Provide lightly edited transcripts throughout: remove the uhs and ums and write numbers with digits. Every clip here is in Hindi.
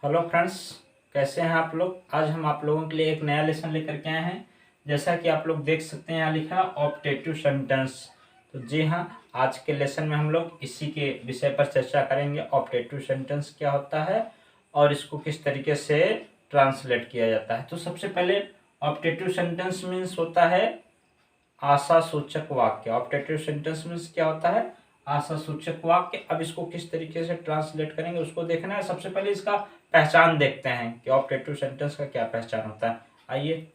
हेलो फ्रेंड्स, कैसे हैं आप लोग। आज हम आप लोगों के लिए एक नया लेसन लेकर के आए हैं। जैसा कि आप लोग देख सकते हैं यहाँ लिखा है ऑप्टेटिव सेंटेंस। तो जी हाँ, आज के लेसन में हम लोग इसी के विषय पर चर्चा करेंगे। ऑप्टेटिव सेंटेंस क्या होता है और इसको किस तरीके से ट्रांसलेट किया जाता है। तो सबसे पहले ऑप्टेटिव सेंटेंस मीन्स होता है आशा सूचक वाक्य। ऑप्टेटिव सेंटेंस मीन्स क्या होता है, आशा सूचक वाक्य। अब इसको किस तरीके से ट्रांसलेट करेंगे उसको देखना है। सबसे पहले इसका पहचान देखते हैं कि ऑप्टेटिव सेंटेंस का क्या पहचान होता है। आइए,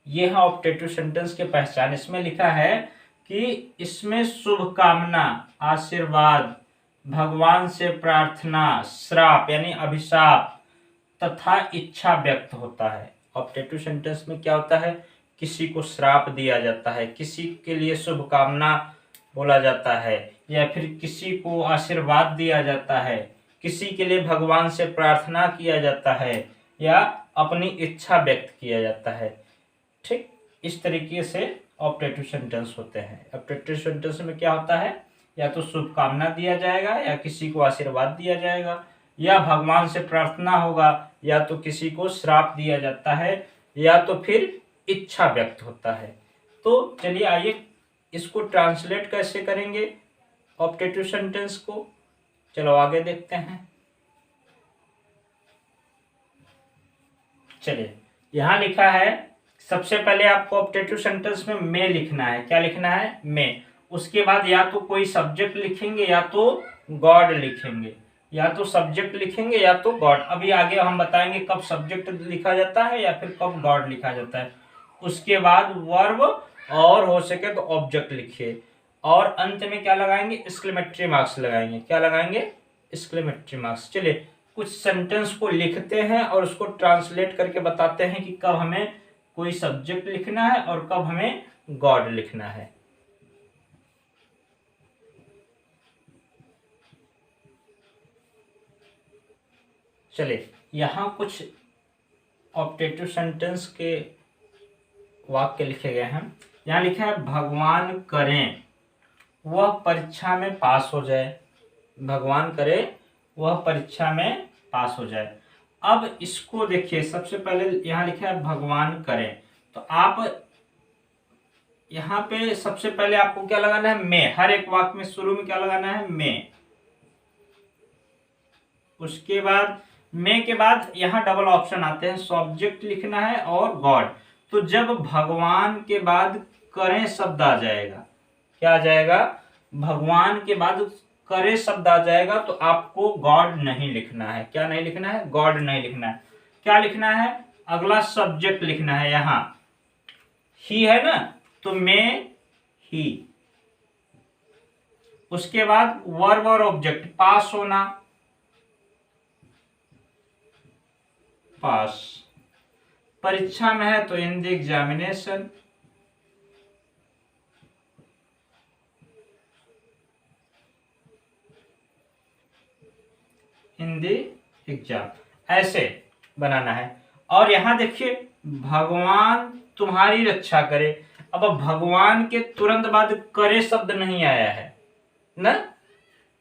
ये है ऑप्टेटिव सेंटेंस के पहचान। इसमें लिखा है कि इसमें शुभकामना, आशीर्वाद, भगवान से प्रार्थना, श्राप यानी अभिशाप तथा इच्छा व्यक्त होता है। ऑप्टेटिव सेंटेंस में क्या होता है, किसी को श्राप दिया जाता है, किसी के लिए शुभकामना बोला जाता है, या फिर किसी को आशीर्वाद दिया जाता है, किसी के लिए भगवान से प्रार्थना किया जाता है, या अपनी इच्छा व्यक्त किया जाता है। ठीक इस तरीके से ऑप्टेटिव सेंटेंस होते हैं। ऑप्टेटिव सेंटेंस में क्या होता है, या तो शुभकामना दिया जाएगा, या किसी को आशीर्वाद दिया जाएगा, या भगवान से प्रार्थना होगा, या तो किसी को श्राप दिया जाता है, या तो फिर इच्छा व्यक्त होता है। तो चलिए आइए इसको ट्रांसलेट कैसे करेंगे ऑप्टेटिव सेंटेंस को, चलो आगे देखते हैं। चलिए, यहां लिखा है सबसे पहले आपको ऑप्टेटिव सेंटेंस में मे लिखना है। क्या लिखना है, मे। उसके बाद या तो कोई सब्जेक्ट लिखेंगे या तो गॉड लिखेंगे, या तो सब्जेक्ट लिखेंगे या तो गॉड। अभी आगे हम बताएंगे कब सब्जेक्ट लिखा जाता है या फिर कब गॉड लिखा जाता है। उसके बाद वर्ब और हो सके तो ऑब्जेक्ट लिखिए, और अंत में क्या लगाएंगे, एक्सक्लेमेटरी मार्क्स लगाएंगे। क्या लगाएंगे, एक्सक्लेमेटरी मार्क्स। चलिए कुछ सेंटेंस को लिखते हैं और उसको ट्रांसलेट करके बताते हैं कि कब हमें कोई सब्जेक्ट लिखना है और कब हमें गॉड लिखना है। चलिए, यहां कुछ ऑप्टेटिव सेंटेंस के वाक्य लिखे गए हैं। यहां लिखा है भगवान करें वह परीक्षा में पास हो जाए। भगवान करे वह परीक्षा में पास हो जाए। अब इसको देखिए, सबसे पहले यहां लिखा है भगवान करें, तो आप यहां पे सबसे पहले आपको क्या लगाना है, मैं। हर एक वाक्य में शुरू में क्या लगाना है, मैं। उसके बाद मैं के बाद यहां डबल ऑप्शन आते हैं, सब्जेक्ट लिखना है और गॉड। तो जब भगवान के बाद करें शब्द आ जाएगा, क्या आ जाएगा, भगवान के बाद करे शब्द आ जाएगा, तो आपको गॉड नहीं लिखना है। क्या नहीं लिखना है, गॉड नहीं लिखना है। क्या लिखना है, अगला सब्जेक्ट लिखना है। यहां ही है ना, तो मैं ही। उसके बाद वर्ब और ऑब्जेक्ट, पास होना, पास। परीक्षा में है तो in the examination. In the exam, ऐसे बनाना है। और यहां देखिए भगवान तुम्हारी रक्षा करे। अब भगवान के तुरंत बाद करे शब्द नहीं आया है ना,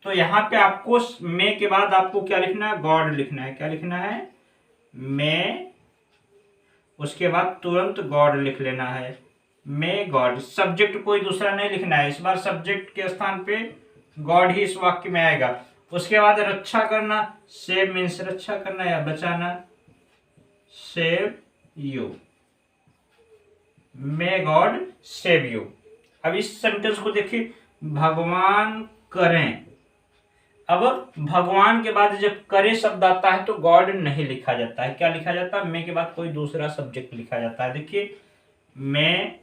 तो यहां पे आपको मे के बाद आपको क्या लिखना है, गॉड लिखना है। क्या लिखना है, मे। उसके बाद तुरंत गॉड लिख लेना है, मे गॉड। सब्जेक्ट कोई दूसरा नहीं लिखना है, इस बार सब्जेक्ट के स्थान पे गॉड ही इस वाक्य में आएगा। उसके बाद रक्षा करना, सेव मीन्स रक्षा करना या बचाना, save you, may God save you. अब इस सेंटेंस को देखिए, भगवान करें। अब भगवान के बाद जब करे शब्द आता है तो गॉड नहीं लिखा जाता है। क्या लिखा जाता है, मैं के बाद कोई दूसरा सब्जेक्ट लिखा जाता है। देखिए मैं,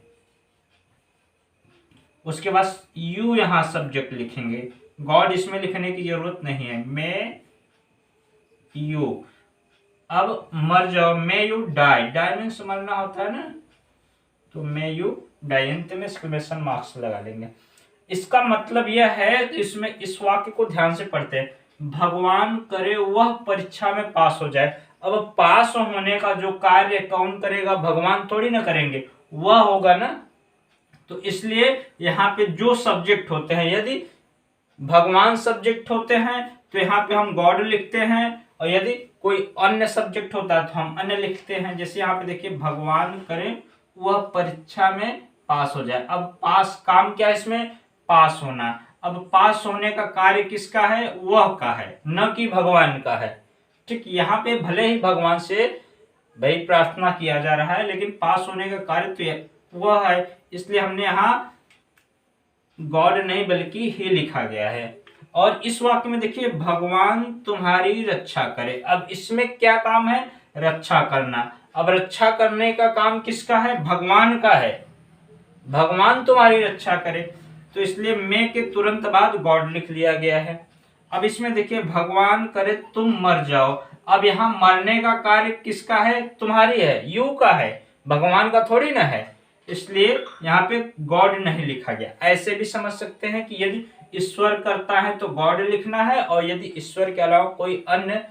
उसके बाद यू यहां सब्जेक्ट लिखेंगे, गॉड इसमें लिखने की जरूरत नहीं है, मैं यू। अब मर जाओ, may you die. Die means मरना होता है ना, तो मे यू डाई। अंत में एक्सक्लेमेशन मार्क्स लगा लेंगे। इसका मतलब यह है, इसमें इस वाक्य को ध्यान से पढ़ते हैं, भगवान करे वह परीक्षा में पास हो जाए। अब पास होने का जो कार्य कौन करेगा, भगवान थोड़ी ना करेंगे, वह होगा ना। तो इसलिए यहाँ पे जो सब्जेक्ट होते हैं, यदि भगवान सब्जेक्ट होते हैं तो यहाँ पे हम गॉड लिखते हैं, और यदि कोई अन्य सब्जेक्ट होता है तो हम अन्य लिखते हैं। जैसे यहाँ पे देखिए, भगवान करें वह परीक्षा में पास हो जाए। अब पास काम क्या है इसमें, पास होना। अब पास होने का कार्य किसका है, वह का है, न कि भगवान का है। ठीक, यहाँ पे भले ही भगवान से भाई प्रार्थना किया जा रहा है, लेकिन पास होने का कार्य तो वह है, इसलिए हमने यहाँ गॉड नहीं बल्कि ही लिखा गया है। और इस वाक्य में देखिए, भगवान तुम्हारी रक्षा करे। अब इसमें क्या काम है, रक्षा करना। अब रक्षा करने का काम किसका है, भगवान का है। भगवान तुम्हारी रक्षा करे, तो इसलिए मैं के तुरंत बाद गॉड लिख लिया गया है। अब इसमें देखिए, भगवान करे तुम मर जाओ। अब यहाँ मरने का कार्य किसका है, तुम्हारी है, यू का है, भगवान का थोड़ी ना है, इसलिए यहाँ पे गॉड नहीं लिखा गया। ऐसे भी समझ सकते हैं कि यदि ईश्वर करता है तो गॉड लिखना है, और यदि ईश्वर के अलावा कोई अन्य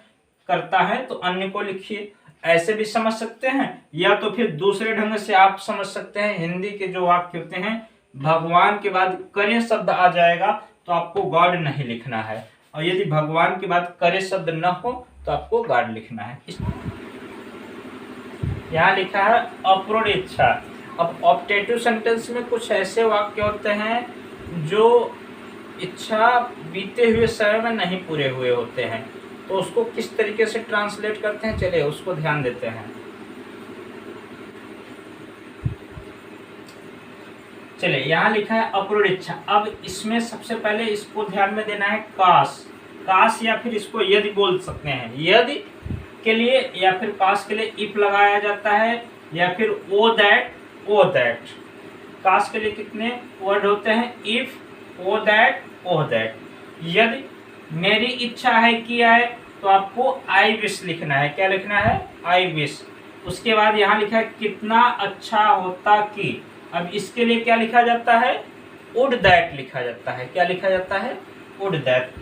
करता है तो अन्य को लिखिए। ऐसे भी समझ सकते हैं, या तो फिर दूसरे ढंग से आप समझ सकते हैं, हिंदी के जो वाक्य होते हैं भगवान के बाद करे शब्द आ जाएगा तो आपको गॉड नहीं लिखना है, और यदि भगवान के बाद करे शब्द न हो तो आपको गॉड लिखना है। यहाँ लिखा है अपूर्ण इच्छा। अब ऑप्टेटिव सेंटेंस में कुछ ऐसे वाक्य होते हैं जो इच्छा बीते हुए समय में नहीं पूरे हुए होते हैं, तो उसको किस तरीके से ट्रांसलेट करते हैं, चलिए उसको ध्यान देते हैं। चलिए, यहाँ लिखा है अपूर्ण इच्छा। अब इसमें सबसे पहले इसको ध्यान में देना है, काश। काश या फिर इसको यदि बोल सकते हैं। यदि के लिए या फिर काश के लिए इफ लगाया जाता है, या फिर ओ दैट, ओ दैट। काश के लिए कितने वर्ड होते हैं, if, oh that, oh that. यदि मेरी इच्छा है कि आए तो आपको आई विश लिखना है। क्या लिखना है, आई विश। उसके बाद यहाँ लिखा है कितना अच्छा होता कि। अब इसके लिए क्या लिखा जाता है, वुड दैट लिखा जाता है। क्या लिखा जाता है, वुड दैट।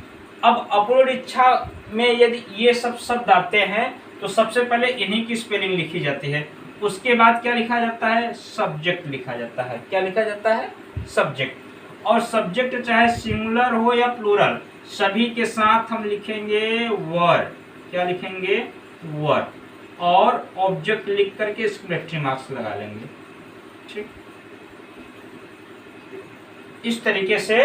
अब अपूर्ण इच्छा में यदि ये सब शब्द आते हैं तो सबसे पहले इन्हीं की स्पेलिंग लिखी जाती है। उसके बाद क्या लिखा जाता है, सब्जेक्ट लिखा जाता है। क्या लिखा जाता है, सब्जेक्ट। और सब्जेक्ट चाहे सिंगुलर हो या प्लूरल, सभी के साथ हम लिखेंगे वर। क्या लिखेंगे, वर। और ऑब्जेक्ट लिख करके एक्सक्लेमेटरी मार्क्स लगा लेंगे। ठीक, इस तरीके से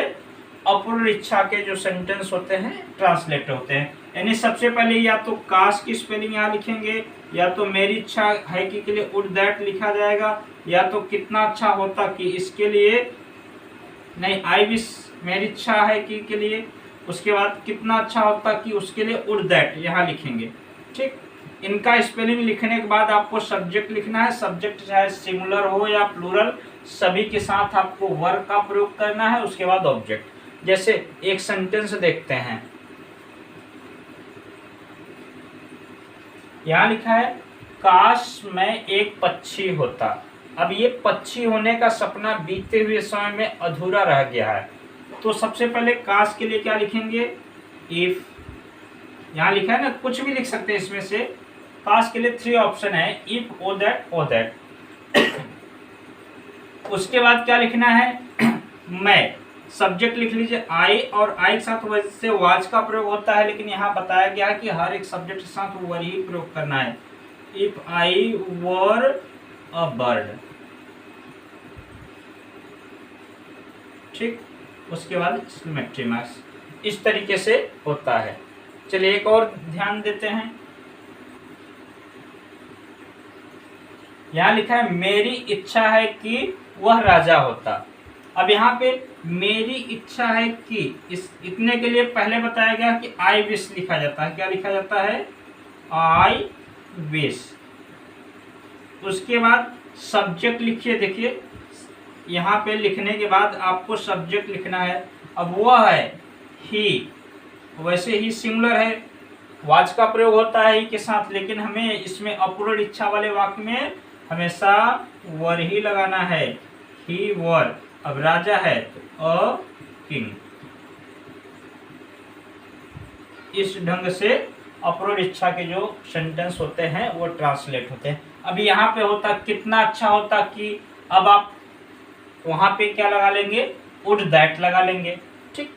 अपूर्ण इच्छा के जो सेंटेंस होते हैं ट्रांसलेट होते हैं। यानी सबसे पहले या तो काश की स्पेलिंग यहाँ लिखेंगे, या तो मेरी इच्छा है कि के लिए वुड दैट लिखा जाएगा, या तो कितना अच्छा होता कि इसके लिए नहीं, आई विश मेरी इच्छा है कि के लिए, उसके बाद कितना अच्छा होता कि उसके लिए वुड दैट यहाँ लिखेंगे। ठीक, इनका स्पेलिंग लिखने के बाद आपको सब्जेक्ट लिखना है। सब्जेक्ट चाहे सिंगुलर हो या प्लूरल, सभी के साथ आपको वर्ब का प्रयोग करना है। उसके बाद ऑब्जेक्ट। जैसे एक सेंटेंस देखते हैं, यहाँ लिखा है काश मैं एक पक्षी होता। अब ये पक्षी होने का सपना बीते हुए समय में अधूरा रह गया है, तो सबसे पहले काश के लिए क्या लिखेंगे, इफ। यहाँ लिखा है ना, कुछ भी लिख सकते हैं इसमें से। काश के लिए 3 ऑप्शन है, if, oh that, oh that. उसके बाद क्या लिखना है, मैं। सब्जेक्ट लिख लीजिए आई, और आई के साथ वैसे वाज का प्रयोग होता है, लेकिन यहाँ बताया गया है कि हर एक सब्जेक्ट के साथ वर ही प्रयोग करना है। If I were a bird. ठीक, उसके बाद एक्सक्लेमेटरी मार्क्स। इस तरीके से होता है। चलिए एक और ध्यान देते हैं। यहाँ लिखा है मेरी इच्छा है कि वह राजा होता। अब यहाँ पे मेरी इच्छा है कि, इस इतने के लिए पहले बताया गया कि आई विश लिखा जाता है। क्या लिखा जाता है, आई विश। उसके बाद सब्जेक्ट लिखिए। देखिए यहाँ पे लिखने के बाद आपको सब्जेक्ट लिखना है। अब वह है ही, वैसे ही सिंगुलर है, वाज का प्रयोग होता है ही के साथ, लेकिन हमें इसमें अपूर्ण इच्छा वाले वाक्य में हमेशा वर ही लगाना है, ही वर। अब राजा है तो अ किंग। इस ढंग से अपूर्ण इच्छा के जो सेंटेंस होते हैं वो ट्रांसलेट होते हैं। अब यहाँ पे होता कितना अच्छा होता कि, अब आप वहां पे क्या लगा लेंगे, वुड दैट लगा लेंगे। ठीक,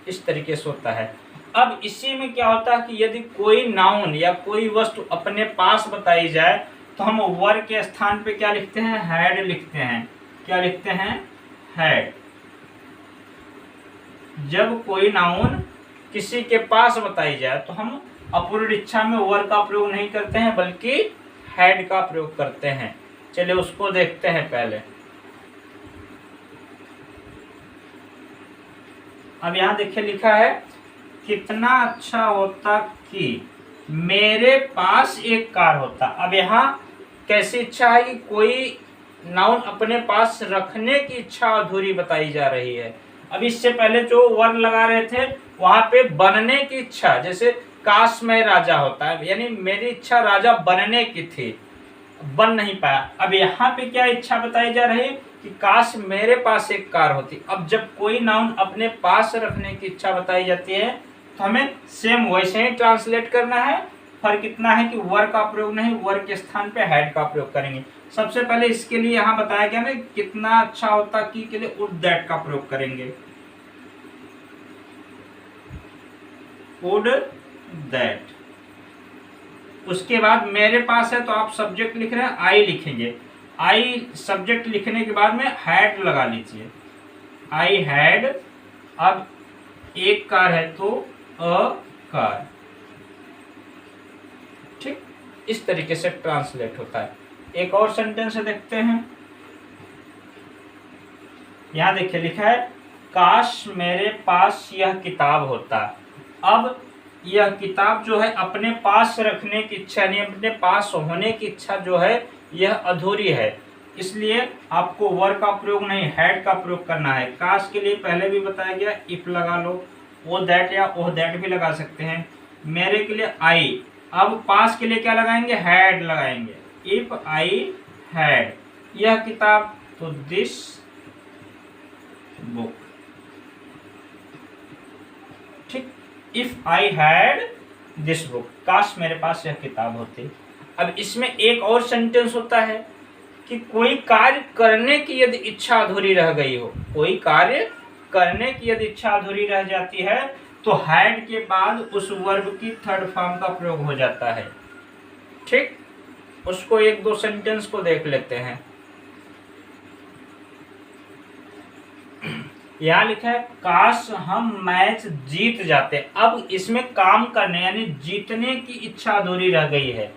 इस तरीके से होता है। अब इसी में क्या होता है कि यदि कोई नाउन या कोई वस्तु अपने पास बताई जाए तो हम वर के स्थान पे क्या लिखते हैं, हैड लिखते हैं। क्या लिखते हैं, हैड। जब कोई नाउन किसी के पास बताई जाए तो हम अपूर्ण इच्छा में वर का प्रयोग नहीं करते हैं बल्कि हैड का प्रयोग करते हैं। चलिए उसको देखते हैं पहले। अब यहाँ देखिए लिखा है, कितना अच्छा होता कि मेरे पास एक कार होता। अब यहाँ कैसी इच्छा है कि कोई नाउन अपने पास रखने की इच्छा अधूरी बताई जा रही है। अब इससे पहले जो वर्ड लगा रहे थे वहां पे बनने की इच्छा, जैसे काश मैं राजा होता है, यानी मेरी इच्छा राजा बनने की थी, बन नहीं पाया। अब यहाँ पे क्या इच्छा बताई जा रही है कि काश मेरे पास एक कार होती। अब जब कोई नाउन अपने पास रखने की इच्छा बताई जाती है तो हमें सेम वैसे ही ट्रांसलेट करना है। फर्क इतना है कि वर का प्रयोग नहीं, वर के स्थान पे हैड का प्रयोग करेंगे। सबसे पहले इसके लिए यहाँ बताया गया ना, कितना अच्छा होता कि के लिए वुड दैट का प्रयोग करेंगे, वुड दैट। उसके बाद मेरे पास है तो आप सब्जेक्ट लिख रहे हैं, आई लिखेंगे। आई सब्जेक्ट लिखने के बाद में हैड लगा लीजिए, आई हैड। अब एक कार है तो अ कार। ठीक, इस तरीके से ट्रांसलेट होता है। एक और सेंटेंस देखते हैं। यहां देखिए लिखा है, काश मेरे पास यह किताब होता। अब यह किताब जो है अपने पास रखने की इच्छा, यानी अपने पास होने की इच्छा जो है यह अधूरी है, इसलिए आपको वर का प्रयोग नहीं हैड का प्रयोग करना है। काश के लिए पहले भी बताया गया, इफ लगा लो, वो दैट या ओह दैट भी लगा सकते हैं। मेरे के लिए आई। अब पास के लिए क्या लगाएंगे, हैड लगाएंगे। इफ आई हैड यह किताब तो दिस बुक। ठीक, if I had this book, काश मेरे पास यह किताब होती। अब इसमें एक और सेंटेंस होता है कि कोई कार्य करने की यदि इच्छा अधूरी रह गई हो, कोई कार्य करने की यदि इच्छा अधूरी रह जाती है तो हैड के बाद उस वर्ब की थर्ड फॉर्म का प्रयोग हो जाता है। ठीक, उसको एक दो सेंटेंस को देख लेते हैं। यहाँ लिखा है, काश हम मैच जीत जाते। अब इसमें काम करने यानी जीतने की इच्छा अधूरी रह गई है,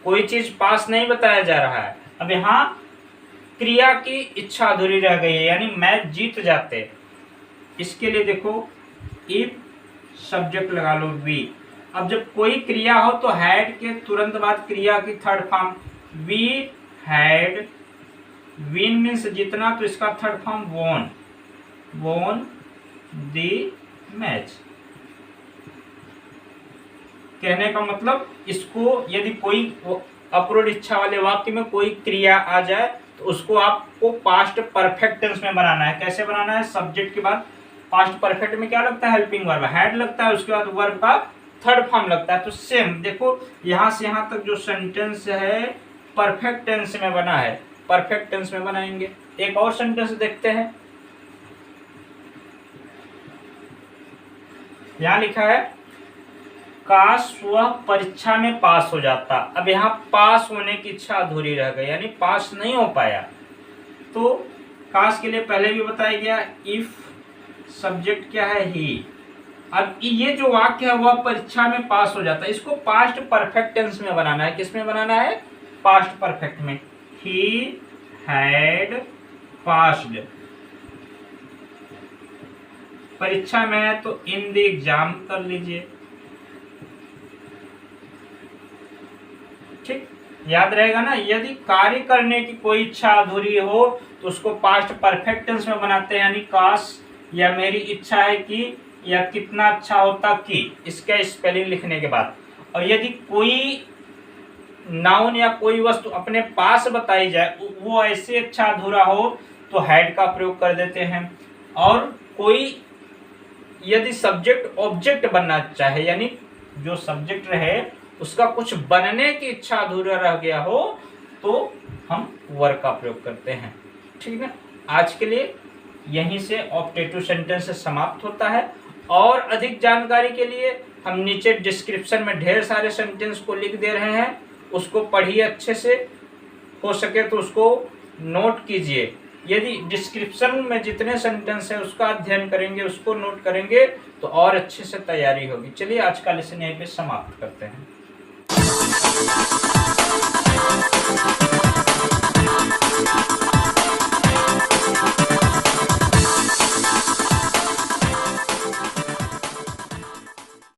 कोई चीज पास नहीं बताया जा रहा है। अब यहाँ क्रिया की इच्छा अधूरी रह गई है, यानी मैच जीत जाते। इसके लिए देखो, इफ सब्जेक्ट लगा लो वी। अब जब कोई क्रिया हो तो हैड के तुरंत बाद क्रिया की third form, we had. Win means जीतना, तो इसका third form won, won the match. कहने का मतलब, इसको यदि कोई अपूर्ण इच्छा वाले वाक्य में कोई क्रिया आ जाए तो उसको आपको पास्ट परफेक्ट टेंस में बनाना है। कैसे बनाना है, सब्जेक्ट के बाद पास्ट परफेक्ट में क्या लगता है, हेल्पिंग वर्ब हैड लगता है, उसके बाद वर्ब का थर्ड फॉर्म लगता है। तो सेम देखो, यहां से यहां तक जो सेंटेंस है परफेक्ट टेंस में बना है, परफेक्ट टेंस में बनाएंगे। एक और सेंटेंस देखते हैं। यहां लिखा है, काश वह परीक्षा में पास हो जाता। अब यहाँ पास होने की इच्छा अधूरी रह गई, यानी पास नहीं हो पाया। तो काश के लिए पहले भी बताया गया, इफ सब्जेक्ट क्या है, ही। अब ये जो वाक्य है वह परीक्षा में पास हो जाता है, इसको पास्ट परफेक्ट टेंस में बनाना है। किस में बनाना है, पास्ट परफेक्ट में। ही हैड पास्ड, परीक्षा में है तो इन द एग्जाम कर लीजिए। ठीक, याद रहेगा ना, यदि कार्य करने की कोई इच्छा अधूरी हो तो उसको पास्ट परफेक्ट टेंस में बनाते हैं, यानी काश या मेरी इच्छा है कि, या कितना अच्छा होता कि, इसका स्पेलिंग लिखने के बाद। और यदि कोई नाउन या कोई वस्तु अपने पास बताई जाए, वो ऐसे अच्छा अधूरा हो तो हैड का प्रयोग कर देते हैं। और कोई यदि सब्जेक्ट ऑब्जेक्ट बनना चाहे, यानी जो सब्जेक्ट रहे उसका कुछ बनने की इच्छा अधूरा रह गया हो तो हम वर का प्रयोग करते हैं। ठीक है, आज के लिए यहीं से ऑप्टेटिव सेंटेंस समाप्त होता है। और अधिक जानकारी के लिए हम नीचे डिस्क्रिप्शन में ढेर सारे सेंटेंस को लिख दे रहे हैं, उसको पढ़िए अच्छे से, हो सके तो उसको नोट कीजिए। यदि डिस्क्रिप्शन में जितने सेंटेंस है उसका अध्ययन करेंगे, उसको नोट करेंगे तो और अच्छे से तैयारी होगी। चलिए आज का लेसन यहीं पे समाप्त करते हैं।